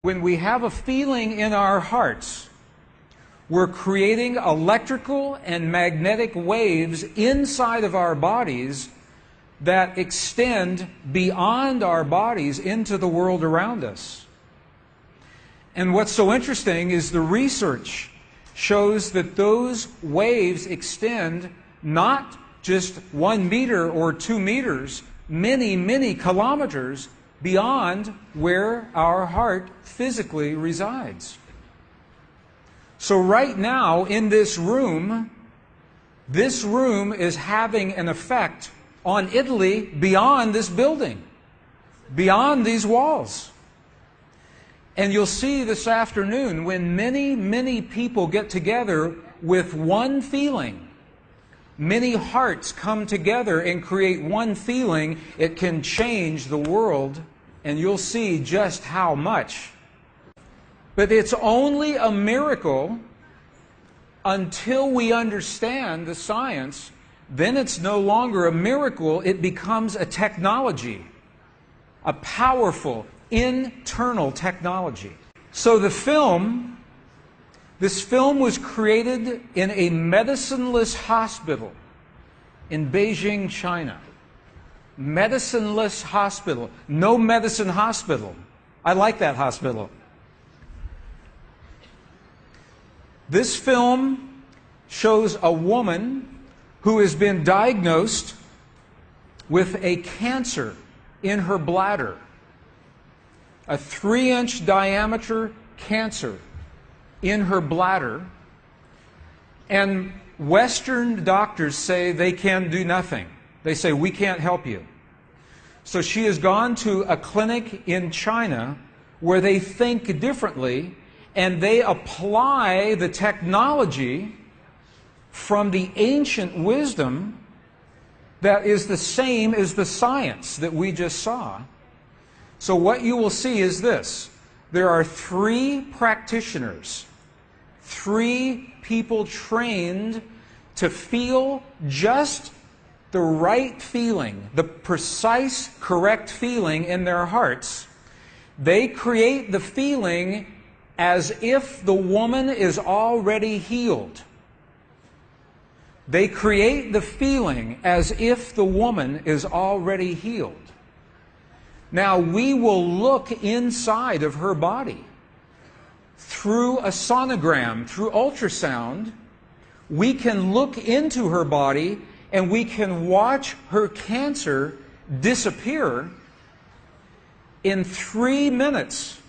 When we have a feeling in our hearts, we're creating electrical and magnetic waves inside of our bodies that extend beyond our bodies into the world around us. And what's so interesting is the research shows that those waves extend not just 1 meter or 2 meters, many, many kilometers beyond where our heart physically resides. So right now in this room is having an effect on Italy beyond this building, beyond these walls. And you'll see this afternoon when many, many people get together with one feeling, many hearts come together and create one feeling, it can change the world, and you'll see just how much. But it's only a miracle until we understand the science. Then it's no longer a miracle, it becomes a technology, a powerful internal technology. So this film was created in a medicineless hospital in Beijing, China. Medicineless hospital. No medicine hospital. I like that hospital. This film shows a woman who has been diagnosed with a cancer in her bladder. A 3-inch diameter cancer in her bladder. And Western doctors say they can do nothing. They say, we can't help you. So she has gone to a clinic in China where they think differently, and they apply the technology from the ancient wisdom that is the same as the science that we just saw. So what you will see is this. There are 3 practitioners, 3 people trained to feel just the right feeling, the precise, correct feeling in their hearts. They create the feeling as if the woman is already healed. They create the feeling as if the woman is already healed. Now, we will look inside of her body through a sonogram, through ultrasound. We can look into her body and we can watch her cancer disappear in 3 minutes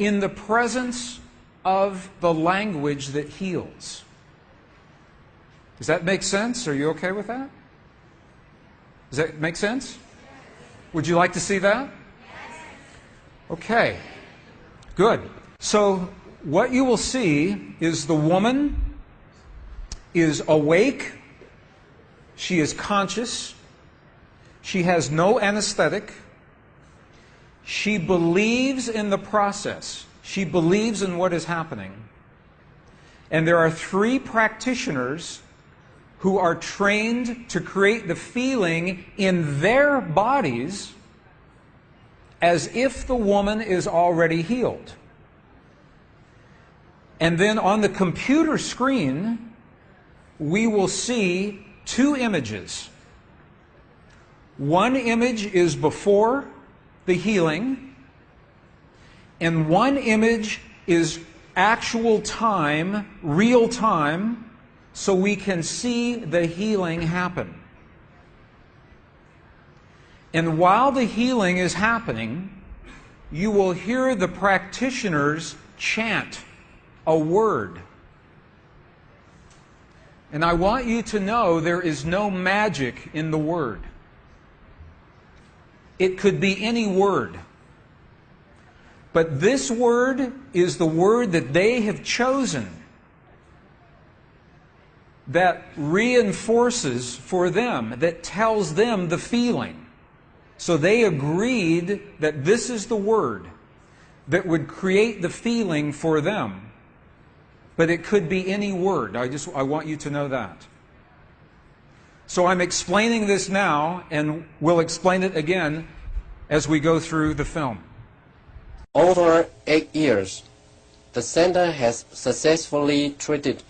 in the presence of the language that heals. Does that make sense? Are you okay with that? Does that make sense? Would you like to see that? Okay, good. So what you will see is the woman is awake, she is conscious, she has no anesthetic, she believes in the process, she believes in what is happening. And there are 3 practitioners who are trained to create the feeling in their bodies as if the woman is already healed. And then on the computer screen, we will see 2 images. One image is before the healing, and one image is actual time, real time, so we can see the healing happen. And while the healing is happening, you will hear the practitioners chant a word. And I want you to know there is no magic in the word. It could be any word. But this word is the word that they have chosen that reinforces for them, that tells them the feeling. So they agreed that this is the word that would create the feeling for them. But it could be any word. I want you to know that. So I'm explaining this now, and we'll explain it again as we go through the film. Over 8 years, the center has successfully treated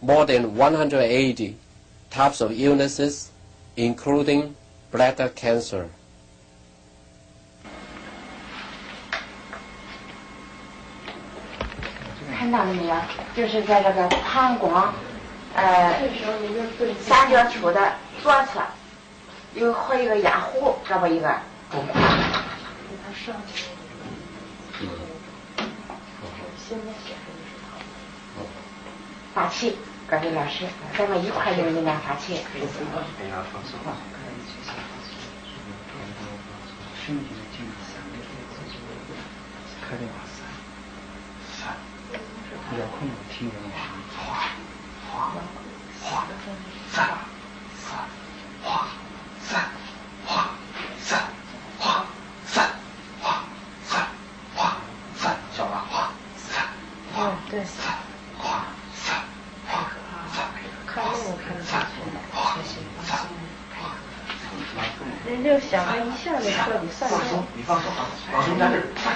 more than 180 types of illnesses, including bladder cancer. 看到了没有？就是在这个膀胱，三角处的左侧，和一个压壶，这么一个。发气，各位老师，咱们一块用力量发气。比较困难，听着哗哗哗散散哗散哗散哗散哗散哗散，晓得吧？哗散哗对散哗散哗散，看那个看得下去，哗散哗。人就想着一下就彻底散掉。你放手，老师你在这儿散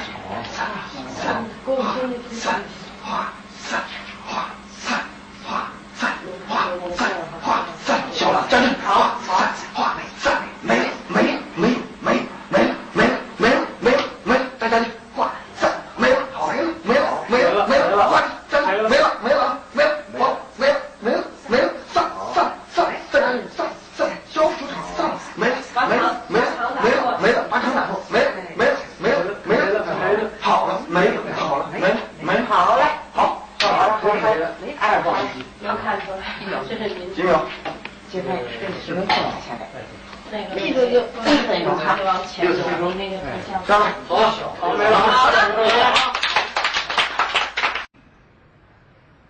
散给我听听散。哗散哗散哗散哗散哗散，小了，站住！好，散哗散，没了没了没了没了没了没了没了没了没了，再站住！哗散没了，好没了没了没了没了，哗站住！没了没了没了好没了没了没了，散散散，再站住！散散消除场散没了没了没了没了没了，把场打破没了没了没了没了没了，好了没了好了没了没了好嘞。2个，能看出来，这是您几秒？几分？10分钟下来。那个就1分钟哈，60分钟那个上来，走了，好，没了，好了。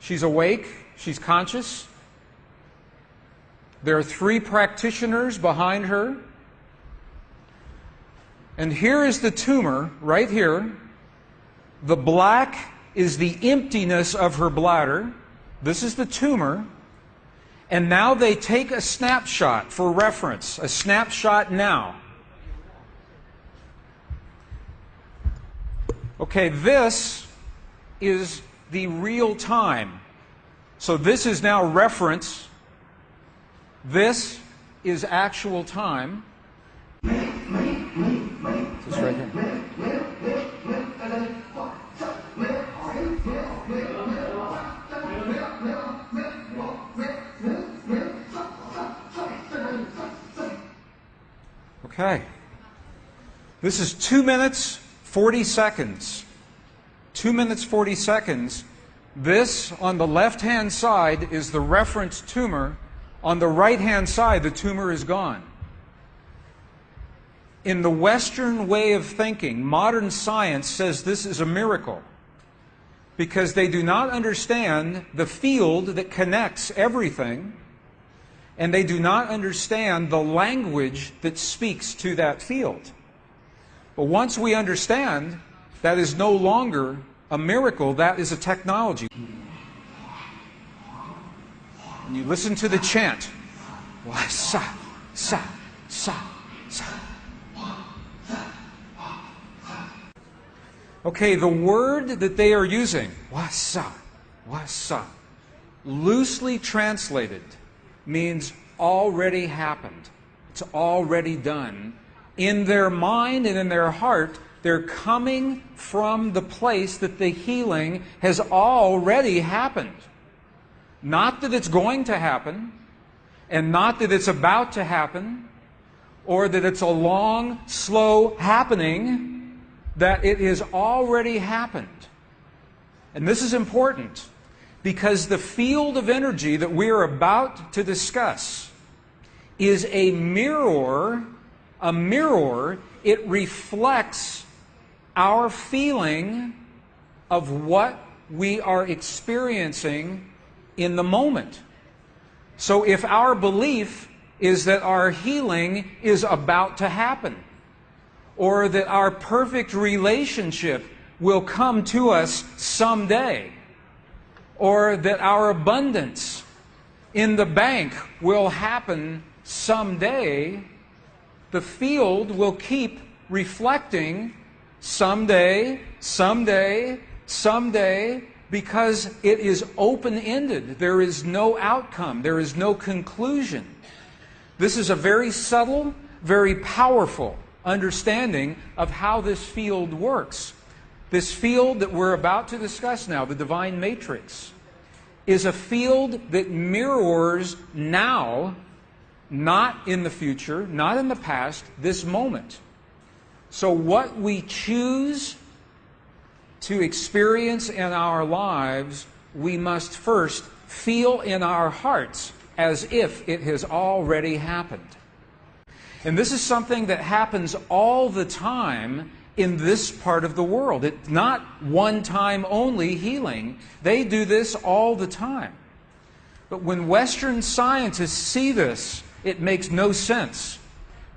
She's awake. She's conscious. There are 3 practitioners behind her. And here is the tumor, right here. The black is the emptiness of her bladder. This is the tumor. And now they take a snapshot for reference, a snapshot now. Okay, this is the real time. So this is now reference. This is actual time. This right here. Okay. This is 2 minutes, 40 seconds. 2 minutes, 40 seconds. This, on the left-hand side, is the reference tumor. On the right-hand side, the tumor is gone. In the Western way of thinking, modern science says this is a miracle because they do not understand the field that connects everything, and they do not understand the language that speaks to that field. But once we understand, that is no longer a miracle, that is a technology. And you listen to the chant. Wa sa sa sa sa. Okay, the word that they are using, wasa, loosely translated, means already happened. It's already done. In their mind and in their heart, they're coming from the place that the healing has already happened. Not that it's going to happen, and not that it's about to happen, or that it's a long, slow happening, that it has already happened. And this is important because the field of energy that we are about to discuss is a mirror. A mirror, it reflects our feeling of what we are experiencing in the moment. So if our belief is that our healing is about to happen, or that our perfect relationship will come to us someday, or that our abundance in the bank will happen someday, the field will keep reflecting someday, someday, someday, because it is open-ended. There is no outcome. There is no conclusion. This is a very subtle, very powerful understanding of how this field works. This field that we're about to discuss now, the divine matrix, is a field that mirrors now, not in the future, not in the past, this moment. So what we choose to experience in our lives, we must first feel in our hearts as if it has already happened. And this is something that happens all the time in this part of the world. It's not one-time only healing. They do this all the time. But when Western scientists see this, it makes no sense,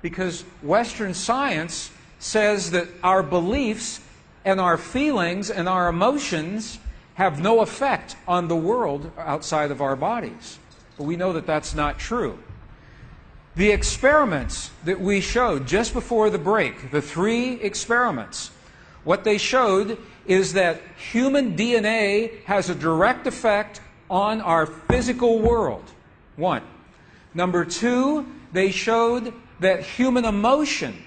because Western science says that our beliefs and our feelings and our emotions have no effect on the world outside of our bodies. But we know that that's not true. The experiments that we showed just before the break, the 3 experiments, what they showed is that human DNA has a direct effect on our physical world. 1. Number 2, they showed that human emotion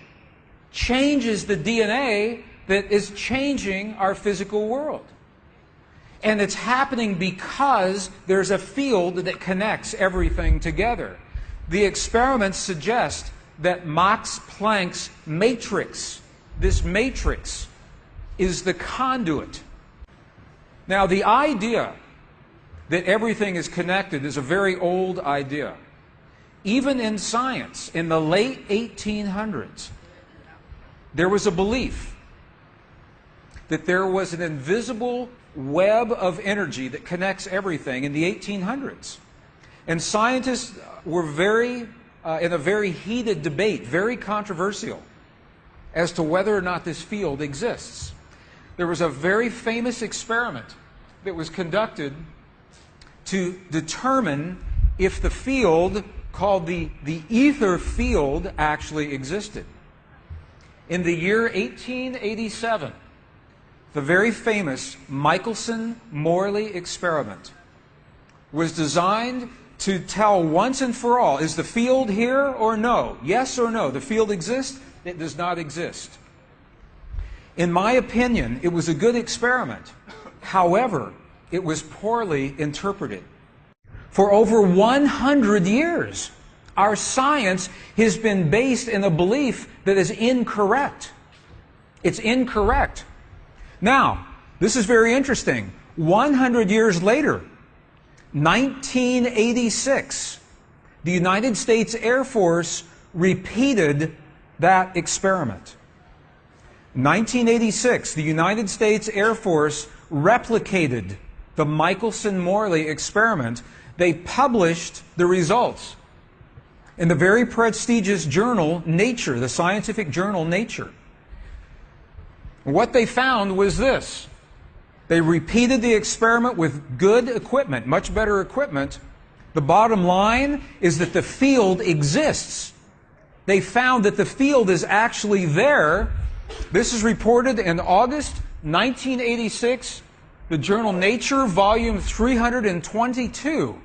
changes the DNA that is changing our physical world. And it's happening because there's a field that connects everything together. The experiments suggest that Max Planck's matrix, this matrix, is the conduit. Now, the idea that everything is connected is a very old idea. Even in science, in the late 1800s, there was a belief that there was an invisible web of energy that connects everything in the 1800s. And scientists were in a very heated debate, very controversial, as to whether or not this field exists. There was a very famous experiment that was conducted to determine if the field called the ether field actually existed. In the year 1887, the very famous Michelson-Morley experiment was designed to tell once and for all, is the field here or no? Yes or no? The field exists? It does not exist. In my opinion, it was a good experiment. However, it was poorly interpreted. For over 100 years, our science has been based in a belief that is incorrect. It's incorrect. Now, this is very interesting. 100 years later, 1986, the United States Air Force repeated that experiment. 1986, the United States Air Force replicated the Michelson-Morley experiment. They published the results in the very prestigious journal Nature, the scientific journal Nature. What they found was this. They repeated the experiment with good equipment, much better equipment. The bottom line is that the field exists. They found that the field is actually there. This is reported in August 1986, the journal Nature, volume 322.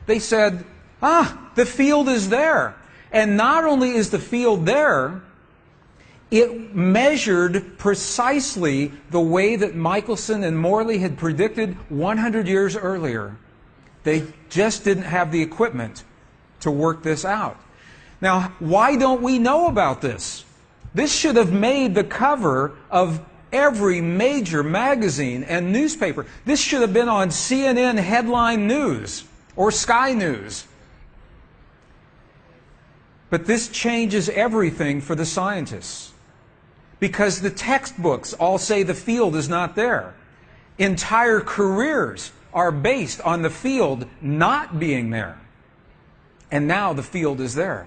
They said, the field is there. And not only is the field there, it measured precisely the way that Michelson and Morley had predicted 100 years earlier. They just didn't have the equipment to work this out. Now, why don't we know about this? This should have made the cover of every major magazine and newspaper. This should have been on CNN headline news or Sky News. But this changes everything for the scientists, because the textbooks all say the field is not there. Entire careers are based on the field not being there. And now the field is there.